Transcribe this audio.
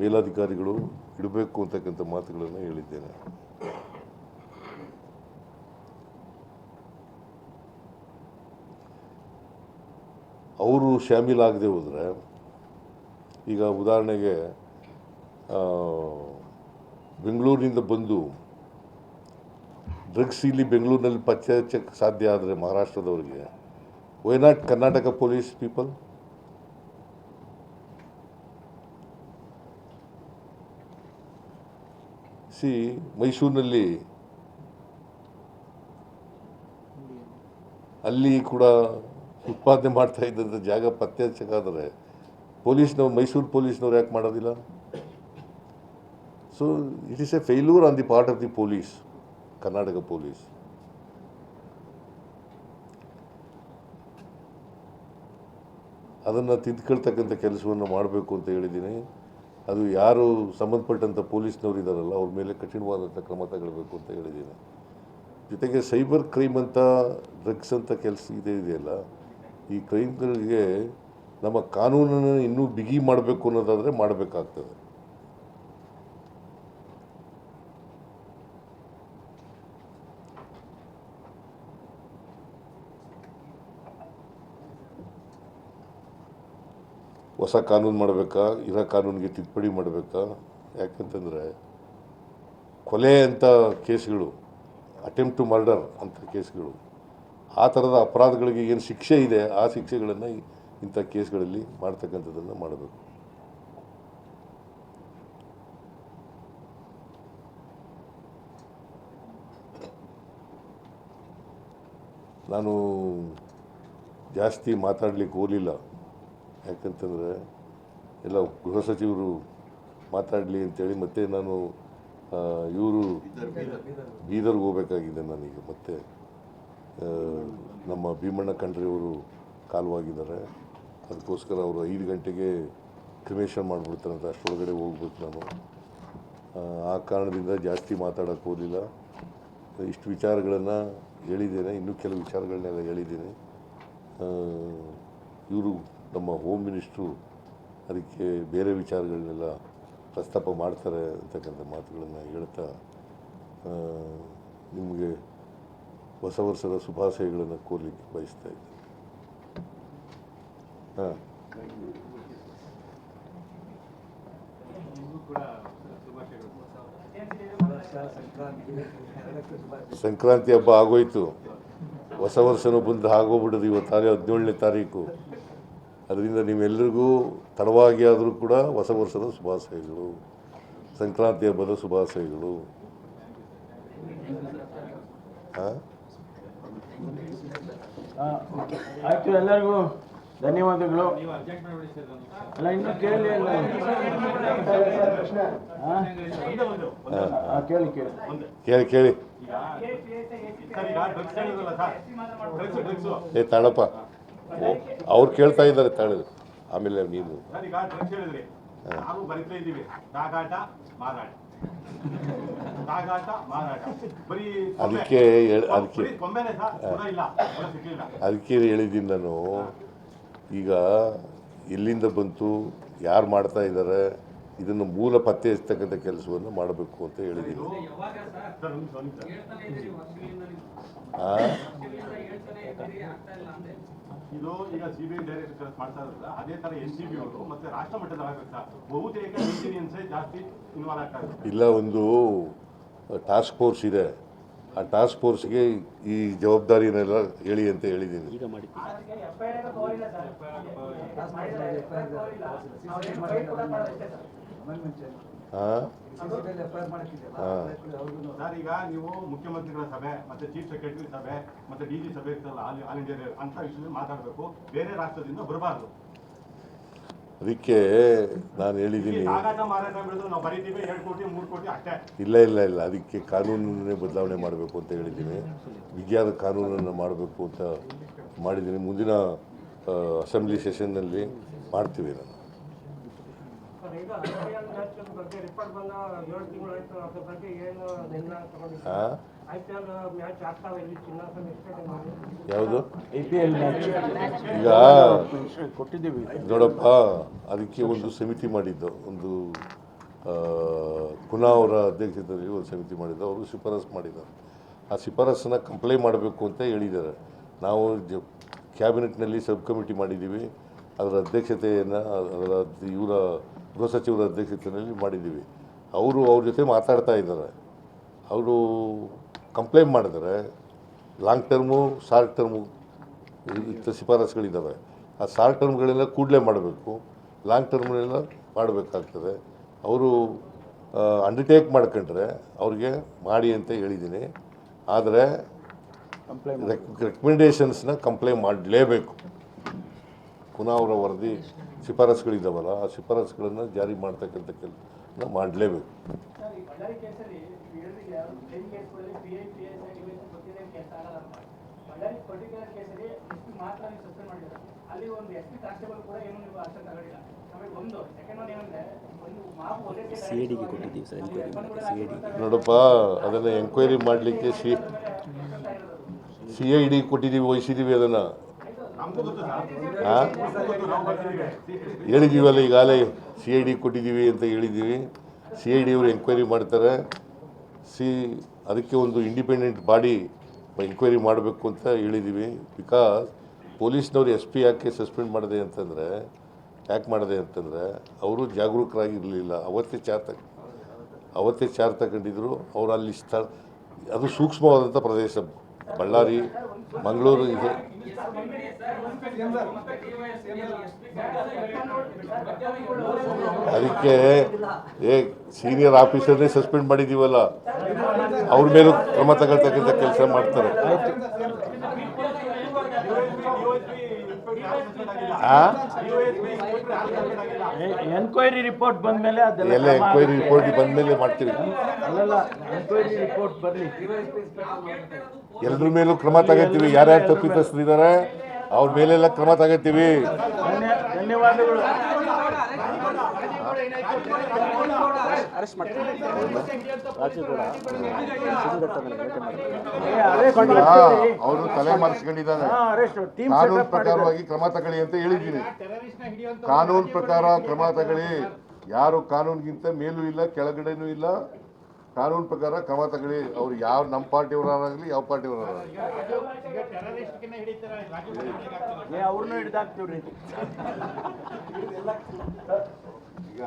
ಮೇಲಾಧಿಕಾರಿಗಳು ಇಡಬೇಕು ಅಂತಕ್ಕಂಥ ಮಾತುಗಳನ್ನು ಹೇಳಿದ್ದೇನೆ. ಅವರು ಶಾಮೀಲಾಗದೆ ಹೋದರೆ, ಈಗ ಉದಾಹರಣೆಗೆ ಬೆಂಗಳೂರಿನಿಂದ ಬಂದು ಡ್ರಗ್ಸ್ ಇಲ್ಲಿ ಬೆಂಗಳೂರಿನಲ್ಲಿ ಪತ್ತೆ ಹಚ್ಚಕ್ಕೆ ಸಾಧ್ಯ ಆದರೆ ಮಹಾರಾಷ್ಟ್ರದವರಿಗೆ, why not Karnataka police people? ಮೈಸೂರಿನಲ್ಲಿ ಅಲ್ಲಿ ಕೂಡ ಉತ್ಪಾದನೆ ಮಾಡ್ತಾ ಇದ್ದಂಥ ಜಾಗ ಪತ್ತೆ ಹಚ್ಚಕ್ಕಾದರೆ ಪೊಲೀಸ್ನವ್ರು, ಮೈಸೂರು ಪೊಲೀಸ್ನವ್ರು ಯಾಕೆ ಮಾಡೋದಿಲ್ಲ? So it is A failure on the part of the police, Karnataka police. ಅದನ್ನು ತಿದ್ದುಕೊಳ್ತಕ್ಕಂಥ ಕೆಲಸವನ್ನು ಮಾಡಬೇಕು ಅಂತ ಹೇಳಿದ್ದೀನಿ. ಅದು ಯಾರು ಸಂಬಂಧಪಟ್ಟಂಥ ಪೊಲೀಸ್ನವ್ರು ಇದ್ದಾರಲ್ಲ ಅವ್ರ ಮೇಲೆ ಕಠಿಣವಾದಂಥ ಕ್ರಮ ತಗೊಳ್ಬೇಕು ಅಂತ ಹೇಳಿದ್ದೀನಿ. ಜೊತೆಗೆ ಸೈಬರ್ ಕ್ರೈಮ್ ಅಂತ, ಡ್ರಗ್ಸ್ ಅಂತ ಕೆಲಸ ಇದೆಯಲ್ಲ, ಈ ಕ್ರೈಮ್ಗಳಿಗೆ ನಮ್ಮ ಕಾನೂನನ್ನು ಇನ್ನೂ ಬಿಗಿ ಮಾಡಬೇಕು ಅನ್ನೋದಾದರೆ ಮಾಡಬೇಕಾಗ್ತದೆ. ಹೊಸ ಕಾನೂನು ಮಾಡಬೇಕಾ, ಇರೋ ಕಾನೂನಿಗೆ ತಿದ್ದುಪಡಿ ಮಾಡಬೇಕಾ? ಯಾಕಂತಂದರೆ ಕೊಲೆ ಅಂತ ಕೇಸ್ಗಳು, ಅಟೆಂಪ್ಟ್ ಟು ಮರ್ಡರ್ ಅಂತ ಕೇಸ್ಗಳು, ಆ ಥರದ ಅಪರಾಧಗಳಿಗೆ ಏನು ಶಿಕ್ಷೆ ಇದೆ ಆ ಶಿಕ್ಷೆಗಳನ್ನು ಇಂಥ ಕೇಸ್ಗಳಲ್ಲಿ ಮಾಡ್ತಕ್ಕಂಥದ್ದನ್ನು ಮಾಡಬೇಕು. ನಾನು ಜಾಸ್ತಿ ಮಾತಾಡಲಿಕ್ಕೆ ಹೋಗಲಿಲ್ಲ. ಯಾಕಂತಂದರೆ ಎಲ್ಲ ಗೃಹ ಸಚಿವರು ಮಾತಾಡಲಿ ಅಂತೇಳಿ ಮತ್ತೆ ನಾನು ಬೀದರ್ಗೆ ಹೋಗಬೇಕಾಗಿದೆ ನನಗೆ. ಮತ್ತು ನಮ್ಮ ಭೀಮಣ್ಣ ಖಂಡ್ರೆಯವರು ಕಾಲವಾಗಿದ್ದಾರೆ, ಅದಕ್ಕೋಸ್ಕರ ಅವರು 5 ಗಂಟೆಗೆ ಕ್ರಿಮೇಷನ್ ಮಾಡಿಬಿಡ್ತಾರಂತ, ಅಷ್ಟರೊಳಗಡೆ ಹೋಗ್ಬೇಕು ನಾನು. ಆ ಕಾರಣದಿಂದ ಜಾಸ್ತಿ ಮಾತಾಡೋಕ್ಕೆ ಹೋಗಲಿಲ್ಲ. ಇಷ್ಟು ವಿಚಾರಗಳನ್ನು ಹೇಳಿದ್ದೇನೆ, ಇನ್ನೂ ಕೆಲವು ವಿಚಾರಗಳನ್ನೆಲ್ಲ ಹೇಳಿದ್ದೀನಿ. ಇವರು ನಮ್ಮ ಹೋಮ್ ಮಿನಿಸ್ಟ್ರು ಅದಕ್ಕೆ ಬೇರೆ ವಿಚಾರಗಳನ್ನೆಲ್ಲ ಪ್ರಸ್ತಾಪ ಮಾಡ್ತಾರೆ ಅಂತಕ್ಕಂಥ ಮಾತುಗಳನ್ನು ಹೇಳ್ತಾ ನಿಮಗೆ ಹೊಸ ವರ್ಷದ ಶುಭಾಶಯಗಳನ್ನು ಕೋರಲಿಕ್ಕೆ ಬಯಸ್ತಾ ಇದ್ದೀನಿ. ಸಂಕ್ರಾಂತಿ ಹಬ್ಬ ಆಗೋಯ್ತು, ಹೊಸ ವರ್ಷನೂ ಬಂದು ಆಗೋಗ್ಬಿಡೋದು. ಇವತ್ತು 17ನೇ ತಾರೀಕು. ಅದರಿಂದ ನೀವೆಲ್ಲರಿಗೂ ತಡವಾಗಿ ಆದರೂ ಕೂಡ ಹೊಸ ವರ್ಷದ ಶುಭಾಶಯಗಳು, ಸಂಕ್ರಾಂತಿ ಹಬ್ಬದ ಶುಭಾಶಯಗಳು. ಆಯ್ತು, ಎಲ್ಲರಿಗೂ ಧನ್ಯವಾದಗಳು. ಅಲ್ಲ, ಇನ್ನು ಕೇಳಿ ಕೇಳಿ ಕೇಳಿ ತಾಳಪ್ಪ, ಅವ್ರು ಕೇಳ್ತಾ ಇದ್ದಾರೆ ತಾಳಿದ್ರು. ಆಮೇಲೆ ನೀನು ಅದಕ್ಕೆ ಹೇಳಿದ್ದೀನಿ ನಾನು. ಈಗ ಎಲ್ಲಿಂದ ಬಂತು, ಯಾರು ಮಾಡ್ತಾ ಇದ್ದಾರೆ, ಇದನ್ನು ಮೂಲ ಪತ್ತೆ ಹಚ್ಚತಕ್ಕಂಥ ಕೆಲಸವನ್ನು ಮಾಡಬೇಕು ಅಂತ ಹೇಳಿದ್ದೀನಿ. ಇದು ಈಗ ಸಿಬಿಐ ಡೈರೆಕ್ಟರ್ ಕೆಲಸ ಮಾಡ್ತಾ ಇರೋದು, ಅದೇ ತರ NCB ಅವರು ಮತ್ತೆ ರಾಷ್ಟ್ರ ಮಟ್ಟದ ಬಹುತೇಕ ಇಂಜಿನಿಯರ್ಸ್ ಜಾಸ್ತಿ ಇನ್ವಾಲ್ವ್ ಆಗ್ತಾರೆ. ಇಲ್ಲ, ಒಂದು ಟಾಸ್ಕ್ ಫೋರ್ಸ್ ಇದೆ, ಆ ಟಾಸ್ಕ್ ಫೋರ್ಸ್ಗೆ ಈ ಜವಾಬ್ದಾರಿನೆಲ್ಲ ಹೇಳಿ ಅಂತ ಹೇಳಿದ್ದೀನಿ. ಸರ್, ಈಗ ನೀವು ಮುಖ್ಯಮಂತ್ರಿಗಳ ಸಭೆ ಮತ್ತೆ ಚೀಫ್ ಸೆಕ್ರೆಟರಿ ಸಭೆ ಮತ್ತೆ DG ಸಭೆ ಇರ್ತಲ್ಲ, ಆಲ್ ಇಂಡಿಯಾ ಅಂತ ವಿಷಯದಲ್ಲಿ ಮಾತಾಡಬೇಕು, ಬೇರೆ ರಾಷ್ಟ್ರದಿಂದ ಬರಬಾರ್ದು. ಅದಕ್ಕೆ ನಾನು ಹೇಳಿದ್ದೀನಿ, ಇಲ್ಲ ಇಲ್ಲ ಇಲ್ಲ, ಅದಕ್ಕೆ ಕಾನೂನನ್ನೇ ಬದಲಾವಣೆ ಮಾಡಬೇಕು ಅಂತ ಹೇಳಿದ್ದೀನಿ. ವಿಜ್ಞಾನ ಕಾನೂನನ್ನು ಮಾಡಬೇಕು ಅಂತ ಮಾಡಿದ್ದೀನಿ. ಮುಂದಿನ ಅಸೆಂಬ್ಲಿ ಸೆಷನ್ನಲ್ಲಿ ಮಾಡ್ತೀವಿ. ನಾನು ಯಾವುದು ಈಗ ಕೊಟ್ಟಿದ್ದೀವಿ ನೋಡಪ್ಪ, ಅದಕ್ಕೆ ಒಂದು ಸಮಿತಿ ಮಾಡಿದ್ದು, ಒಂದು ಕುನಾ ಅವರ ಅಧ್ಯಕ್ಷತೆಯಲ್ಲಿ ಒಂದು ಸಮಿತಿ ಮಾಡಿದ್ದಾರೆ. ಅವರು ಶಿಫಾರಸು ಮಾಡಿದ್ದಾರೆ. ಆ ಶಿಫಾರಸನ್ನು ಕಂಪ್ಲೈ ಮಾಡಬೇಕು ಅಂತ ಹೇಳಿದ್ದಾರೆ. ನಾವು ಕ್ಯಾಬಿನೆಟ್ನಲ್ಲಿ ಸಬ್ ಕಮಿಟಿ ಮಾಡಿದ್ದೀವಿ. ಅದರ ಅಧ್ಯಕ್ಷತೆಯನ್ನು ಇವರ ಗೃಹ ಸಚಿವರ ಅಧ್ಯಕ್ಷತೆಯಲ್ಲಿ ಮಾಡಿದ್ದೀವಿ. ಅವರು ಅವ್ರ ಜೊತೆ ಮಾತಾಡ್ತಾ ಇದ್ದಾರೆ. ಅವರು ಕಂಪ್ಲೇಂಟ್ ಮಾಡಿದರೆ ಲಾಂಗ್ ಟರ್ಮು ಶಾರ್ಟ್ ಟರ್ಮು ಶಿಫಾರಸುಗಳಿದ್ದಾವೆ. ಆ ಶಾರ್ಟ್ ಟರ್ಮ್ಗಳೆಲ್ಲ ಕೂಡಲೇ ಮಾಡಬೇಕು, ಲಾಂಗ್ ಟರ್ಮ್ನೆಲ್ಲ ಮಾಡಬೇಕಾಗ್ತದೆ. ಅವರು ಅಂಡರ್ಟೇಕ್ ಮಾಡ್ಕೊಂಡ್ರೆ ಅವ್ರಿಗೆ ಮಾಡಿ ಅಂತ ಹೇಳಿದ್ದೀನಿ. ಆದರೆ ರೆಕಮೆಂಡೇಷನ್ಸ್ನ ಕಂಪ್ಲೇಂಟ್ ಮಾಡಲೇಬೇಕು. ಪುನಃ ಅವರ ವರದಿ ಶಿಫಾರಸುಗಳಿದ್ದಾವಲ್ಲ, ಆ ಶಿಫಾರಸುಗಳನ್ನು ಜಾರಿ ಮಾಡ್ತಕ್ಕಂಥ ಕೆಲಸ ಮಾಡಲೇಬೇಕು. ನೋಡಪ್ಪ, ಅದನ್ನು ಎಂಕ್ವೈರಿ ಮಾಡಲಿಕ್ಕೆ CID ಕೊಟ್ಟಿದ್ದೀವಿ, ವಹಿಸಿದ್ದೀವಿ. ಅದನ್ನು ಹೇಳಿದ್ದೀವಲ್ಲ, ಈಗಾಗಲೇ CID ಕೊಟ್ಟಿದ್ದೀವಿ ಅಂತ ಹೇಳಿದ್ದೀವಿ. CID ಅವರು ಎಂಕ್ವೈರಿ ಮಾಡ್ತಾರೆ. ಅದಕ್ಕೆ ಒಂದು ಇಂಡಿಪೆಂಡೆಂಟ್ ಬಾಡಿ ಎಂಕ್ವೈರಿ ಮಾಡಬೇಕು ಅಂತ ಹೇಳಿದ್ದೀವಿ. ಬಿಕಾಸ್ ಪೊಲೀಸ್ನವ್ರು SP ಯಾಕೆ ಸಸ್ಪೆಂಡ್ ಮಾಡಿದೆ ಅಂತಂದರೆ, ಅವರು ಜಾಗರೂಕರಾಗಿರಲಿಲ್ಲ. ಅವತ್ತೇ ಚಾರ್ಜ್ ತಗೊಂಡಿದ್ರು. ಅವರು ಅಲ್ಲಿ ಅದು ಸೂಕ್ಷ್ಮವಾದಂಥ ಪ್ರದೇಶ, ಬಳ್ಳಾರಿ, ಮಂಗಳೂರು ಇದೆ. ಅದಕ್ಕೆ ಸೀನಿಯರ್ ಆಫೀಸರ್ನೇ ಸಸ್ಪೆಂಡ್ ಮಾಡಿದ್ದೀವಲ್ಲ, ಅವ್ರ ಮೇಲೂ ಕ್ರಮ ತಗೊಳ್ತಕ್ಕಂಥ ಕೆಲಸ ಮಾಡ್ತಾರೆ. ಎನ್ಕ್ವೈರಿ ರಿಪೋರ್ಟ್ ಬಂದ್ಮೇಲೆ ಎಲ್ಲ ಎಂಕ್ವೈರಿ ರಿಪೋರ್ಟ್ ಬಂದ್ಮೇಲೆ ಮಾಡ್ತೀವಿ. ಎನ್ಕ್ವೈರಿ ರಿಪೋರ್ಟ್ ಬರಲಿ, ಎಲ್ಲರ ಮೇಲೂ ಕ್ರಮ ತಗೋತೀವಿ. ಯಾರ್ಯಾರು ತಪ್ಪಿತಸ್ಥರಿದ್ದಾರೆ ಅವ್ರ ಮೇಲೆಲ್ಲ ಕ್ರಮ ತಗೋತೀವಿ. ಧನ್ಯವಾದಗಳು. ಅವರು ತಲೆ ಮರೆಸ್ಕೊಂಡಿದ್ದಾನೆ. ಕಾನೂನು ಪ್ರಕಾರವಾಗಿ ಕ್ರಮ ತಗೊಳ್ಳಿ ಅಂತ ಹೇಳಿದ್ದೀನಿ. ಕಾನೂನು ಪ್ರಕಾರ ಕ್ರಮ ತಗೊಳ್ಳಿ. ಯಾರು ಕಾನೂನಿಗಿಂತ ಮೇಲೂ ಇಲ್ಲ, ಕೆಳಗಡೆನೂ ಇಲ್ಲ. ಕಾನೂನು ಪ್ರಕಾರ ಕ್ರಮ ತಗೊಳ್ಳಿ. ಅವ್ರು ಯಾವ ನಮ್ಮ ಪಾರ್ಟಿಯವರಾಗಲಿ, ಯಾವ ಪಾರ್ಟಿಯವರಾಗಲಿ. ಅವ್ರನ್ನೂ ಹಿಡ್ದಾಕ್ತೀವ್ರಿ. ಈಗ